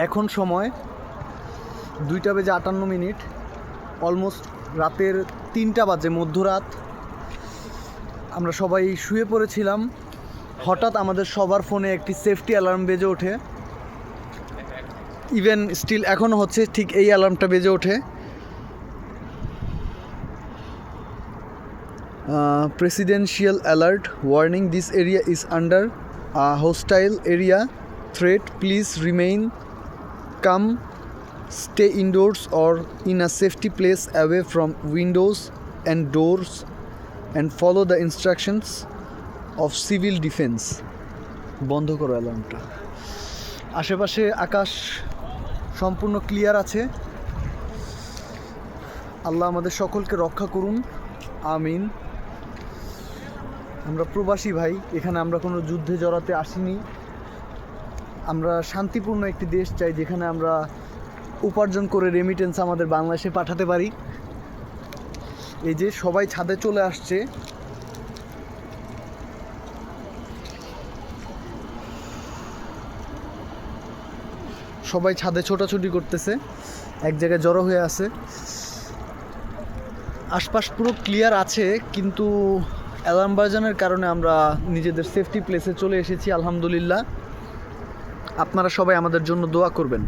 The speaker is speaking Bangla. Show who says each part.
Speaker 1: এখন সময় 2:58, অলমোস্ট রাতের 3টা বাজে, মধ্যরাত। আমরা সবাই শুয়ে পড়েছিলাম। হঠাৎ আমাদের সবার ফোনে একটি সেফটি অ্যালার্ম বেজে ওঠে। ইভেন স্টিল এখনও হচ্ছে, ঠিক এই অ্যালার্মটা বেজে ওঠে। Presidential alert, warning, this area is under hostile area threat, please remain calm, stay indoors or in a safety place away from windows and doors and follow the instructions of civil defence. বন্ধ করো অ্যালার্মটা। আশেপাশে আকাশ সম্পূর্ণ ক্লিয়ার আছে। আল্লাহ আমাদের সকলকে রক্ষা করুন, আমিন। আমরা প্রবাসী ভাই, এখানে আমরা কোনো যুদ্ধে জড়াতে আসিনি। আমরা শান্তিপূর্ণ একটি দেশ চাই, যেখানে আমরা উপার্জন করে রেমিটেন্স আমাদের বাংলাদেশে পাঠাতে পারি। এই যে সবাই ছাদে চলে আসছে। সবাই ছাদে ছোটাছুটি করতেছে, এক জায়গায় জড়ো হয়ে আছে। আশপাশ পুরো ক্লিয়ার আছে, কিন্তু অ্যালার্ম বাজানোর কারণে আমরা নিজেদের সেফটি প্লেসে চলে এসেছি। আলহামদুলিল্লাহ। আপনারা সবাই আমাদের জন্য দোয়া করবেন।